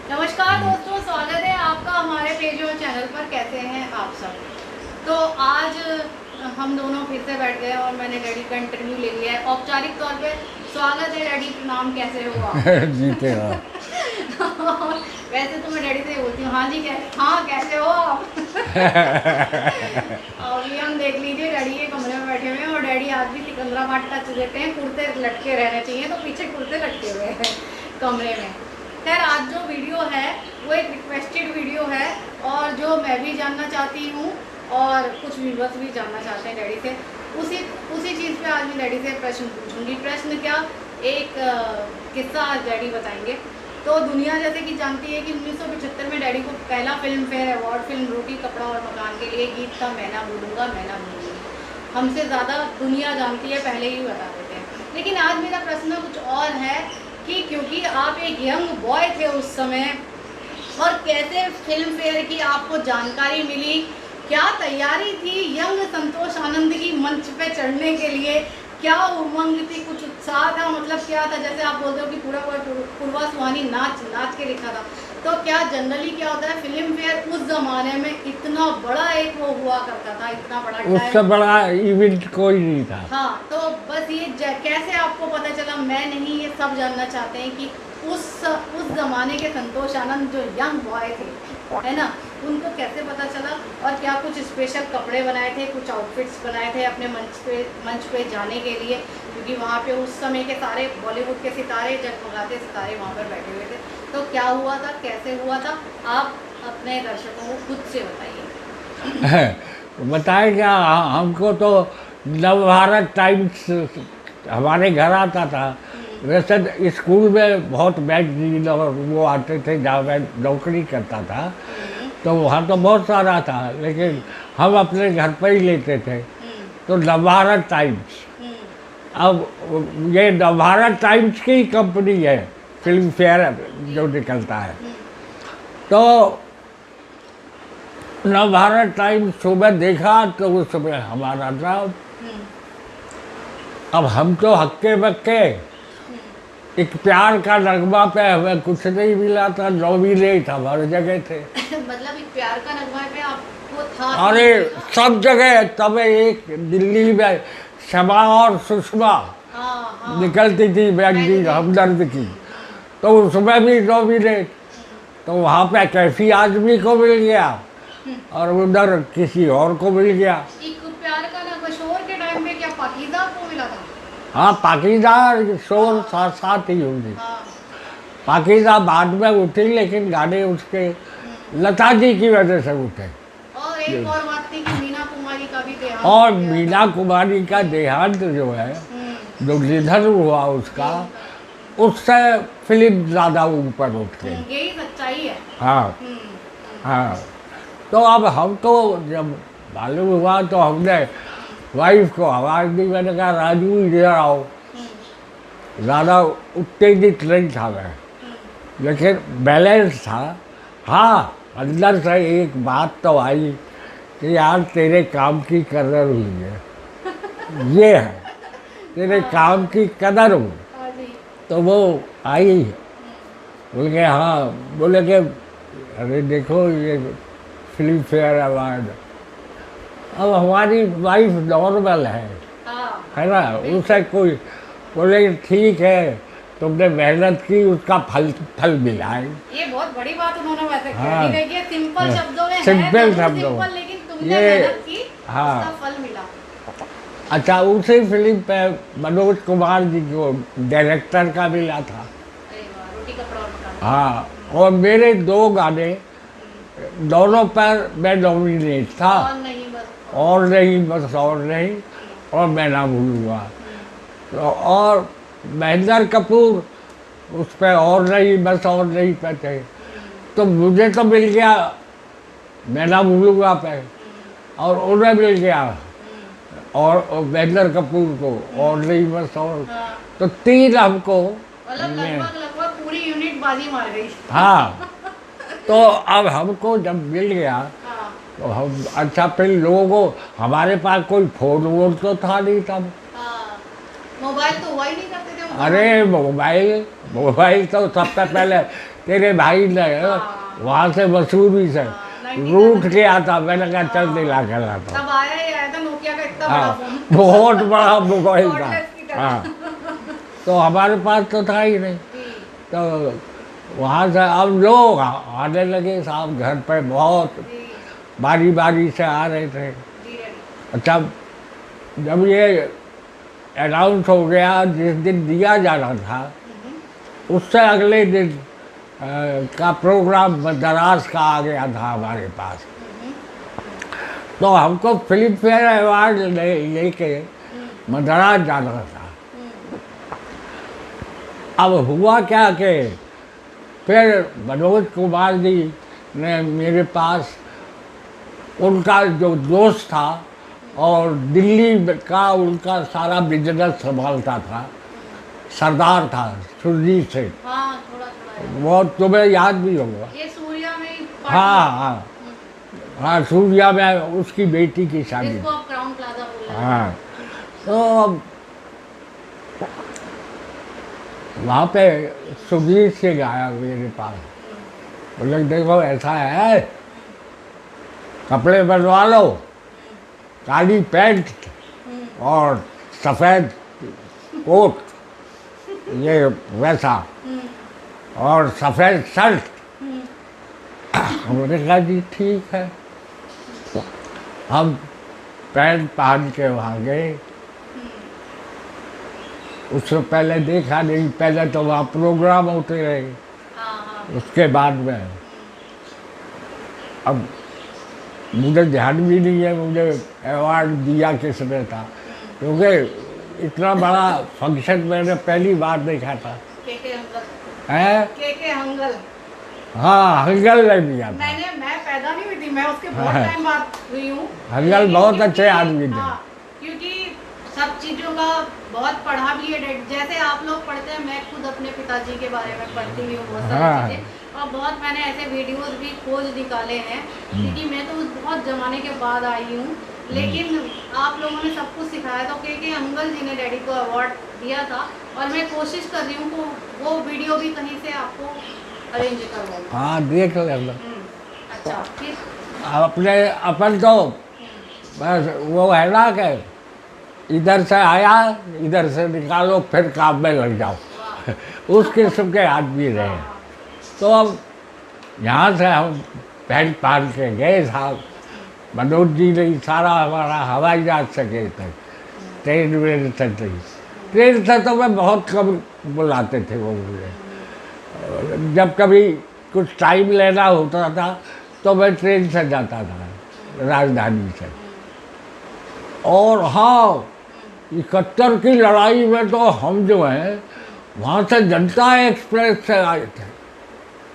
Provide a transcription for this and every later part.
नमस्कार दोस्तों, स्वागत है आपका हमारे पेज और चैनल पर। कैसे हैं आप सब? तो आज हम दोनों फिर से बैठ गए और मैंने डैडी का इंटरव्यू ले लिया है औपचारिक तौर पे। स्वागत है डैडी, प्रणाम, कैसे हो आप? जीते हो। वैसे तो मैं डैडी से बोलती हूँ हाँ जी, हाँ कैसे हो आप? अभी हम देख लीजिए डैडी के कमरे में बैठे हुए हैं और डैडी आज भी सिकंदराबाद टच देते हैं। कुर्ते लटके रहने चाहिए, तो पीछे कुर्ते लटके हुए हैं कमरे में। खैर, आज जो वीडियो है वो एक रिक्वेस्टेड वीडियो है और जो मैं भी जानना चाहती हूँ और कुछ व्यूअर्स भी जानना चाहते हैं डैडी से। उसी चीज़ पे आज मैं डैडी से प्रश्न पूछूंगी। प्रश्न क्या, एक किस्सा आज डैडी बताएंगे। तो दुनिया जैसे कि जानती है कि 1975 में डैडी को पहला फिल्म फेयर अवार्ड फिल्म रोटी कपड़ा और मकान के लिए गीत था मैं ना भूलूंगा मैं ना भूलूंगी। हमसे ज़्यादा दुनिया जानती है, पहले ही बता देते हैं। लेकिन आज मेरा प्रश्न कुछ और है कि क्योंकि आप एक यंग बॉय थे उस समय, और कैसे फिल्म फेयर की आपको जानकारी मिली, क्या तैयारी थी यंग संतोष आनंद की मंच पे चढ़ने के लिए, क्या उमंग थी, कुछ उत्साह था, मतलब क्या था? जैसे आप बोलते हो कि पूरा पूर्वा सुहानी नाच के लिखा था, तो क्या जनरली क्या होता है फिल्म फेयर उस जमाने में इतना बड़ा एक वो हुआ करता था, इतना बड़ा उससे बड़ा इवेंट कोई नहीं था। हाँ, तो बस ये कैसे आपको पता चला? मैं नहीं, ये सब जानना चाहते हैं कि उस जमाने के संतोष आनंद जो यंग बॉय थे, है ना, उनको कैसे पता चला? और क्या कुछ स्पेशल कपड़े बनाए थे, कुछ आउटफिट्स बनाए थे अपने मंच पे जाने के लिए? क्योंकि वहाँ पे उस समय के सारे बॉलीवुड के सितारे, जगमगाते सितारे वहाँ पर बैठे हुए थे। तो क्या हुआ था, कैसे हुआ था, आप अपने दर्शकों को खुद से बताइए। बताए क्या, हमको तो नवभारत टाइम्स हमारे घर आता था। वैसे स्कूल में बहुत मैगजीन और वो आते थे, जहाँ मैं नौकरी करता था तो वहाँ तो बहुत सारा था, लेकिन हम अपने घर पर ही लेते थे। तो नवभारत टाइम्स, अब ये नवभारत टाइम्स की कंपनी है, फिल्म फेयर जो निकलता है। तो नवभारत टाइम्स सुबह देखा तो उस समय हमारा नाम, अब हम तो हक्के बक्के, एक प्यार का नगमा पे हमें कुछ नहीं मिला था, नॉमिनेट हमारे जगह थे। मतलब एक प्यार का नगमा पे आपको था? अरे सब जगह, तब एक दिल्ली में शमा और सुषमा निकलती थी मैगजीन हमदर्द की, तो उसमें भी नॉमिनेट। तो वहाँ पे कैफी आदमी को मिल गया और उधर किसी और को मिल गया। एक प्यार का नगमा शोर के टाइम में क्या पाकीज़ा को मिला था? हाँ, पाकीज़ा शोर साथ साथ ही होगी। हाँ। पाकीज़ा बाद में उठी, लेकिन गाने उसके लता जी की वजह से उठे। और एक और बात थी कि मीना कुमारी का भी देहांत। और मीना कुमारी का देहांत जो है, जो निधन हुआ उसका, उससे फिल्म ज़्यादा ऊपर उठ गई। यही सच्चाई है। हाँ हाँ। तो अब हम तो जब मालूम हुआ तो हमने वाइफ को आवाज़ दी, मैंने कहा राजू इधर आओ। ज़्यादा उत्तेजित नहीं था मैं, लेकिन बैलेंस था। हाँ, अंदर से एक बात तो आई कि यार तेरे काम की कदर हुई है, ये है, तेरे काम की कदर हुई। तो वो आई, बोल के हाँ, बोले कि अरे देखो ये फिल्म फेयर अवार्ड। अब हमारी वाइफ नॉर्मल है ना, उसे कोई बोले ठीक है, तुमने मेहनत की, उसका फल मिला है। ये बहुत बड़ी बात उन्होंने वैसे हाँ, कही है, सिंपल शब्दों में सिंपल शब्दों, लेकिन तुमने मेहनत की, हाँ, उसका फल मिला। अच्छा, उसी फिल्म पे मनोज कुमार जी को डायरेक्टर का मिला था। रोटी कपड़ा और मकान। हाँ, और मेरे 2 गाने दोनों पर मैं नॉमिनेट था, और नहीं बस और नहीं, और मैं ना भूलूंगा। तो और महेंद्र कपूर उस पर और नहीं बस और नहीं पे थे, तो मुझे तो मिल गया मैं ना भूलूंगा पे, और उन्हें मिल गया और महेंद्र कपूर को और नहीं बस और। तो 3 हमको, लगभग पूरी यूनिट बाजी मार गई। हाँ। तो अब हमको जब मिल गया तो हम, अच्छा, फिर लोगों को, हमारे पास कोई फोन वोन तो था नहीं तब। मोबाइल तो हुआ ही नहीं करते थे। अरे मोबाइल तो सबसे पहले तेरे भाई ने वहाँ से मसूरी से रूट के आता, मैंने कहा चल दिला कर आता। तब आया ही आया था नोकिया का इतना बड़ा हाँ, फोन, बहुत बड़ा मोबाइल था। कॉर्डलेस की तरह। हाँ, तो हमारे पास तो था ही नहीं। जी, तो वहाँ से अब लोग आने लगे साहब घर पे, बहुत जी, बारी बारी से आ रहे थे। जी डैडी। अच्छा, जब ये अनाउंस हो गया, जिस दिन दिया जाना था उससे अगले दिन का प्रोग्राम मद्रास का आ गया था हमारे पास। तो हमको फिल्म फेयर अवार्ड लेके मद्रास जाना था। अब हुआ क्या कि फिर मनोज कुमार जी ने मेरे पास, उनका जो दोस्त था और दिल्ली का उनका सारा बिजनेस संभालता था, सरदार था सुरजीत सिंह, हाँ थोड़ा थोड़ा वो तुम्हें याद भी होगा। ये सूर्या में ही हाँ हाँ हाँ, सूर्या में उसकी बेटी की शादी। जिसको आप क्राउन प्लाजा बोल रहे हैं। हाँ, तो वहाँ पे सुरजीत सिंह आया मेरे पास, बोले देखो ऐसा है, कपड़े बनवा लो, काली पैंट और सफ़ेद कोट, ये वैसा, और सफ़ेद शर्ट। हमने कहा जी ठीक है। हम पैंट पहन के वहाँ गए। उससे पहले देखा नहीं, पहले तो वहाँ प्रोग्राम होते रहे, हाँ, उसके बाद में अब मुझे ध्यान भी नहीं है मुझे अवार्ड दिया किसने था, क्योंकि इतना बड़ा फंक्शन मैंने पहली बार देखा था। के हंगल, है के हंगल। हाँ, हंगल ने दिया था। मैं पैदा नहीं हुई थी, मैं उसके बहुत हाँ। टाइम बाद हुई हूँ। हंगल लेकिन बहुत क्योंकि- अच्छे आदमी थे। हाँ, क्योंकि सब चीज़ों का बहुत पढ़ा भी है डैड, जैसे आप लोग पढ़ते हैं, मैं खुद अपने पिताजी के बारे में पढ़ती हुई हूँ बहुत सारी हाँ। चीज़ें, और बहुत मैंने ऐसे वीडियोस भी खोज निकाले हैं, क्योंकि मैं तो बहुत ज़माने के बाद आई हूँ, लेकिन आप लोगों ने सब कुछ सिखाया। तो के अंकल जी ने डैडी को अवार्ड दिया था, और मैं कोशिश कर रही हूँ कि वो वीडियो भी कहीं से आपको अरेंज करवाऊँ। हाँ, देख लेना। अच्छा, फिर अपने अपन तो बस वो है ना कि इधर से आया, इधर से निकालो, फिर काम में लग जाओ, उस किस्म के आदमी रहे। तो अब यहाँ से हम पैंट पहन के गए साहब, मनोज जी ने सारा हमारा हवाई जहाज से गए थे, ट्रेन वेन से नहीं। ट्रेन से तो मैं बहुत कम बुलाते थे वो मुझे, जब कभी कुछ टाइम लेना होता था तो मैं ट्रेन से जाता था राजधानी से। और हाँ, 71 की लड़ाई में तो हम जो हैं वहाँ से जनता एक्सप्रेस से आए थे।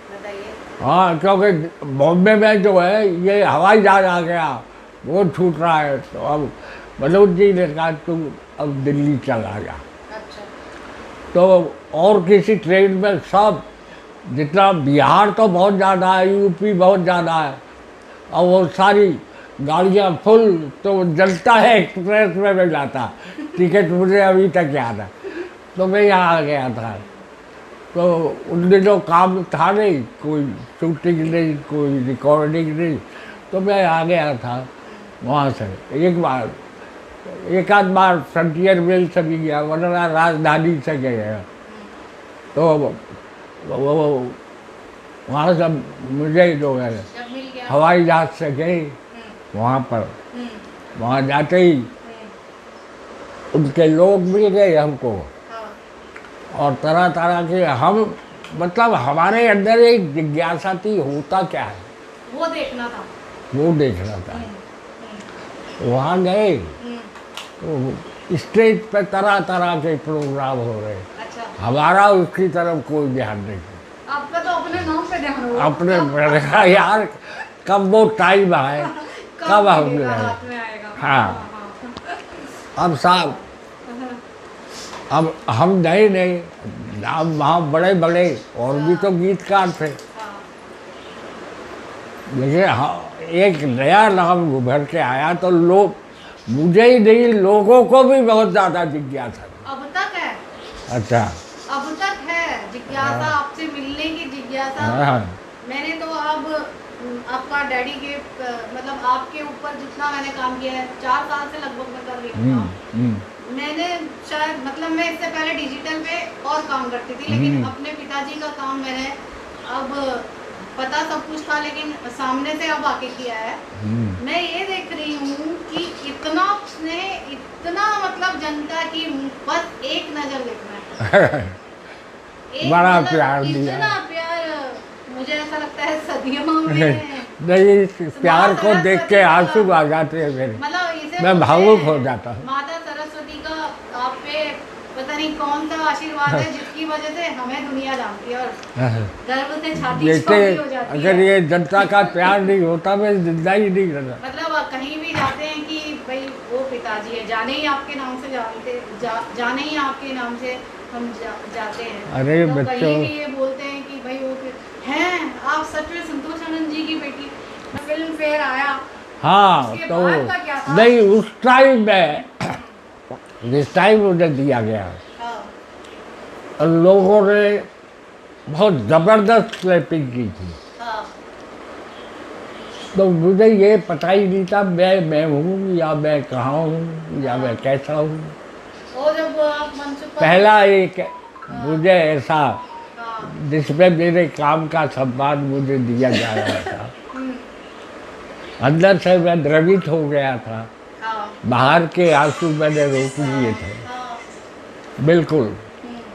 बताइए। हाँ, क्योंकि बॉम्बे में जो है ये हवाई जहाज आ गया, वो छूट रहा है, तो अब मनोज जी ने कहा तुम अब दिल्ली चला जा। अच्छा, तो और किसी ट्रेन में सब, जितना बिहार तो बहुत ज़्यादा है, यूपी बहुत ज़्यादा है, और वो सारी गाड़ियाँ फुल, तो जनता है एक्सप्रेस में मैं जाता, टिकट मुझे अभी तक याद है। तो मैं यहाँ आ गया था। तो उन दिनों काम था नहीं, कोई शूटिंग नहीं, कोई रिकॉर्डिंग नहीं, तो मैं आ गया था वहाँ से। एक आध बार फ्रंटियर मेल से भी गया, वरना राजधानी से गया। तो वो वहाँ से मुझे जो है जब मिल गया। हवाई जहाज से गए वहाँ पर, वहाँ जाते ही उनके लोग मिल गए हमको, हाँ, और तरह तरह के हम, मतलब हमारे अंदर एक जिज्ञासा थी होता क्या है, वो देखना था। वो देखना था। वहाँ गए तो स्टेज पे तरह तरह के प्रोग्राम हो रहे, अच्छा, हमारा उसकी तरफ कोई ध्यान नहीं। आपका तो अपने नाम पे ध्यान होगा। अपने मैंने कहा यार कब वो टाइम आए, कब हम मिलेगा, जाए। हाथ में आएगा। हाँ। अब साहब, अब हम नए नए, अब वहाँ बड़े बड़े और भी तो गीतकार थे, हाँ, लेकिन हाँ, एक नया नाम उभर के आया तो लोग, मुझे ही नहीं लोगों को भी बहुत ज़्यादा जिज्ञासा थी। अब तक है। अच्छा, अब तक है जिज्ञासा, आपसे मिलने की जिज्ञासा जैसा हाँ। मैंने तो अब आपका डैडी के मतलब आपके ऊपर जितना मैंने काम किया है 4 साल से लगभग मैं कर रही हूँ काम। मैंने शायद मतलब मैं इससे पहले डिजिटल पे और काम करती थी, लेकिन अपने पिताजी का काम मैंने अब पता सब कुछ था, लेकिन सामने से अब आके किया है। मैं ये देख रही हूँ कि इतना स्नेह, इतना मतलब जनता की बस एक नज़र देखना है। बड़ा मतलब प्यार दिया। इतना प्यार, मुझे ऐसा लगता है सदियों में नहीं, प्यार को देख के आंसू आ जाते हैं मेरे, मतलब इसे मैं भावुक हो जाता हूँ। माता सरस्वती का आप पे पता नहीं कौन सा आशीर्वाद है जिसकी वजह से हमें दुनिया जानती है और गर्व से छाती चौड़ी हो जाती अगर है। ये जनता का प्यार नहीं होता मैं जिंदा ही नहीं रहता। मतलब कहीं भी जाते हैं कि भाई वो पिताजी है, जाने ही आपके नाम से जानते जाने ही आपके नाम से हम जाते हैं। अरे तो बच्चों, कहीं भी ये बोलते हैं कि भाई वो हैं आप सच में संतोष आनंद जी की बेटी। फिल्म फेयर आया, हाँ उसके तो बाद का क्या था? नहीं उस टाइम में जिस टाइम मुझे दिया गया हाँ, लोगों ने बहुत ज़बरदस्त स्लैपिंग की थी, हाँ, तो मुझे ये पता ही नहीं था मैं हूँ या मैं कहाँ हूँ या मैं कैसा हूँ। वो जब आप मंच पर पहला एक मुझे ऐसा हाँ, जिसमें मेरे काम का सम्मान मुझे दिया जा रहा था, हम्म, अंदर से मैं द्रवित हो गया था, हाँ, बाहर के आंसू मैंने रोक लिए थे, हाँ, बिल्कुल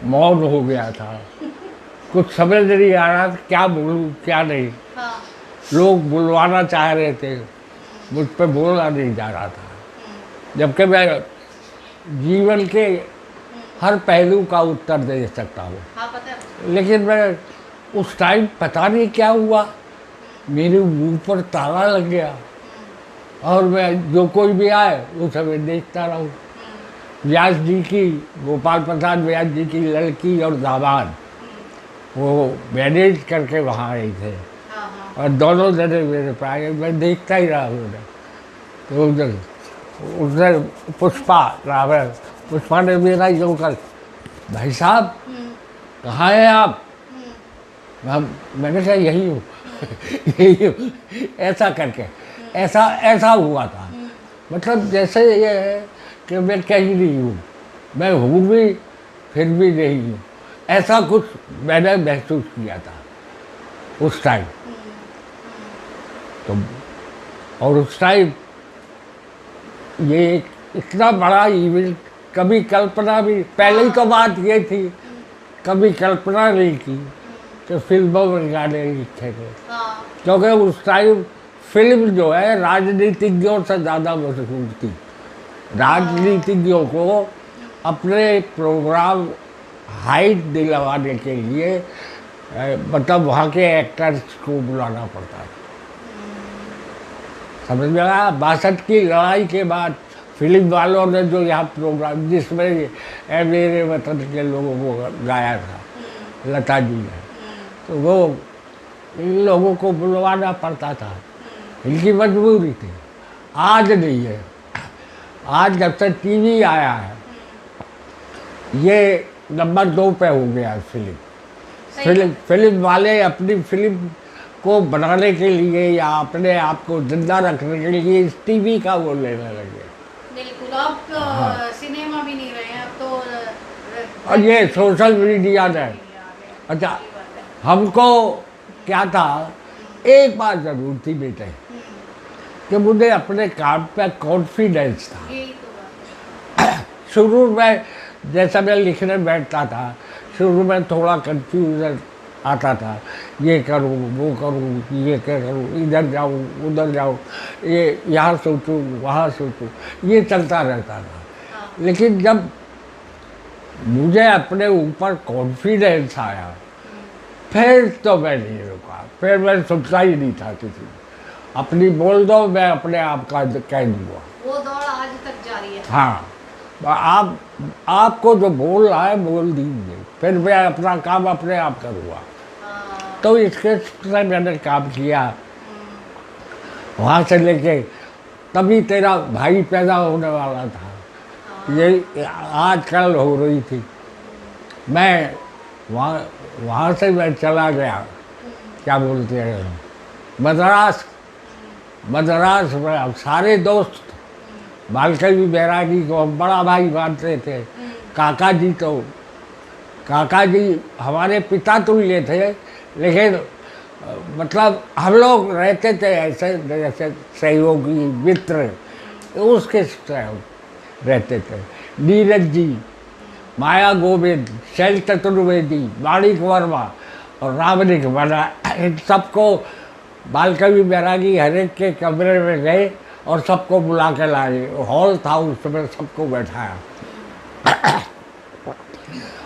मौन हो गया था, कुछ समझ नहीं आ रहा था क्या बोलूँ क्या नहीं। हाँ, लोग बुलवाना चाह रहे थे, मुझ पे बोला नहीं जा रहा था, जबकि मैं जीवन के हर पहलू का उत्तर दे सकता हूँ। हाँ, पता है। लेकिन मैं उस टाइम पता नहीं क्या हुआ, मेरे मुंह पर ताला लग गया और मैं जो कोई भी आए उसे मैं देखता रहूँ। व्यास जी की, गोपाल प्रसाद व्यास जी की लड़की और दामाद वो मैनेज करके वहाँ आए थे हाँ, हाँ, और दोनों जने मेरे पाए, मैं देखता ही रहा उन्हें। तो उधर पुष्पा ने मेरा यूँ कर, भाई साहब कहाँ हैं आप? मैंने कहा यही हूँ यही हूँ, ऐसा करके ऐसा हुआ था। मतलब जैसे ये है कि मैं कहीं नहीं हूँ, मैं हूँ भी फिर भी नहीं हूँ, ऐसा कुछ मैंने महसूस किया था उस टाइम। तो और उस टाइम ये इतना बड़ा इवेंट कभी कल्पना भी, पहले ही तो बात ये थी, कभी कल्पना नहीं की कि फिल्मों में गाने लिखेंगे, हाँ, क्योंकि उस टाइम फिल्म जो है राजनीतिज्ञों से ज़्यादा मशहूर थी। राजनीतिज्ञों को अपने प्रोग्राम हाइट दिलवाने के लिए मतलब वहाँ के एक्टर्स को बुलाना पड़ता है। समझ में आया? 62 की लड़ाई के बाद फिल्म वालों ने जो यहाँ प्रोग्राम जिसमें मेरे वतन के लोगों को गाया था लता जी ने, तो वो इन लोगों को बुलवाना पड़ता था, इनकी मजबूरी थी। आज नहीं है, आज जब से टीवी आया है ये नंबर 2 पे हो गया फिल्म वाले अपनी फिल्म को बनाने के लिए या अपने आप को जिंदा रखने के लिए इस टीवी का वो लेने लगे। बिल्कुल, अब तो हाँ। सिनेमा भी नहीं रहे हैं, अब तो और ये सोशल मीडिया ने, अच्छा हमको क्या था, एक बात जरूर थी बेटे कि मुझे अपने काम पे कॉन्फिडेंस था। यही तो बात है। शुरू में जैसा मैं लिखने बैठता था, शुरू में थोड़ा कंफ्यूजन आता था, ये करूँ वो करूँ, ये क्या करूँ, इधर जाऊँ उधर जाऊँ, ये यहाँ सोचूँ वहाँ सोचूँ, ये चलता रहता था। लेकिन जब मुझे अपने ऊपर कॉन्फिडेंस आया फिर तो मैं नहीं रुका, फिर मैं सोचता ही नहीं था किसी को, अपनी बोल दो मैं अपने आप का कह दूँगा। वो दौड़ आज तक जारी है। हाँ, आपको जो बोल रहा है बोल दीजिए, फिर मैं अपना काम अपने आप करूँगा। तो इसके से मैंने काम किया, वहाँ से लेके तभी तेरा भाई पैदा होने वाला था, ये आजकल हो रही थी। मैं वहाँ से मैं चला गया क्या बोलते हैं, मद्रास में अब सारे दोस्त बालकवी बैरागी को हम बड़ा भाई मानते थे। काका जी हमारे पिता तुल्य थे, लेकिन मतलब हम लोग रहते थे ऐसे जैसे सहयोगी मित्र, उसके तरह रहते थे। नीरज जी, माया गोविंद, शैल चतुर्वेदी, माणिक वर्मा और रामनिक बना, इन सबको बालकवी बैरागी हर एक के कमरे में गए और सबको बुला के लाए। हॉल था उसमें, सबको बैठाया।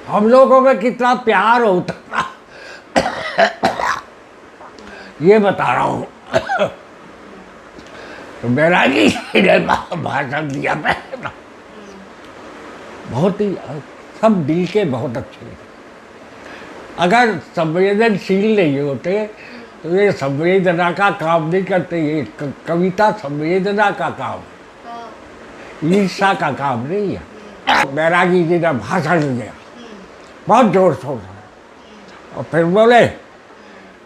हम लोगों में कितना प्यार होता था ये बता रहा हूँ। तो बैरागी ने भाषण दिया पहला, बहुत ही सब दिल के बहुत अच्छे। अगर संवेदनशील नहीं होते तो ये संवेदना का काम नहीं करते। ये कविता संवेदना का काम, ईर्षा का काम नहीं है। बैरागी जी ने भाषण दिया बहुत जोर शोर से, और फिर बोले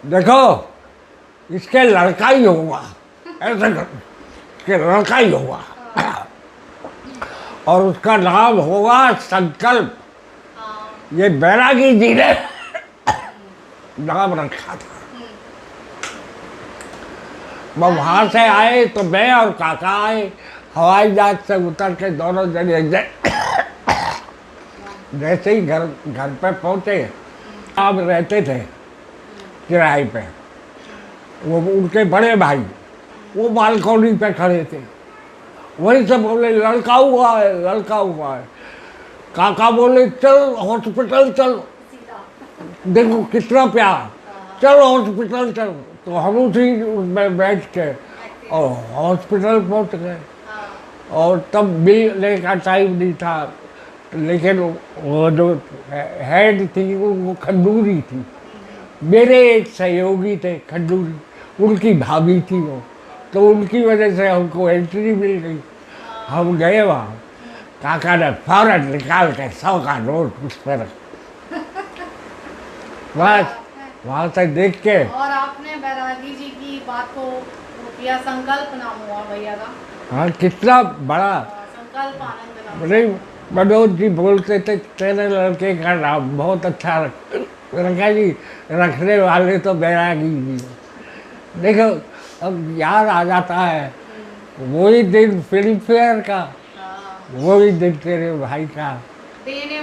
देखो इसके लड़का ही होगा, ऐसे इसके लड़का ही होगा, और उसका नाम होगा संकल्प। ये बैरागी जी ने नाम रखा था। वो वहाँ से आए तो मैं और काका आए, हवाई जहाज से उतर के दोनों जने जैसे ही घर पे पहुँचे, आप रहते थे किराए पे, वो उनके बड़े भाई वो बालकनी पे खड़े थे, वहीं से बोले लड़का हुआ है। काका बोले चल हॉस्पिटल चल, देखो कितना प्यार, चल हॉस्पिटल चल। तो हम उसी में बैठ के और हॉस्पिटल पहुंच गए। और तब बिल लेने का टाइम नहीं था, लेकिन वो जो हेड थी वो खंडूरी थी, मेरे एक सहयोगी थे खंडूरी, उनकी भाभी थी वो, तो उनकी वजह से हमको एंट्री मिल गई। हम गए वहाँ, काका ने फौरन निकाल के 100 का नोट उस पर बस वहाँ से देख के। और आपने बैरागी जी की बात को किया, संकल्प नाम हुआ भैया का। हाँ, कितना बड़ा संकल्प आनंद नाम। नहीं, मनोज जी बोलते थे तेरे लड़के का नाम बहुत अच्छा रखा जी, रखने वाले तो बैरागी जी। देखो अब याद आ जाता है वही दिन फिल्म फेयर का, वही दिन तेरे भाई का। देने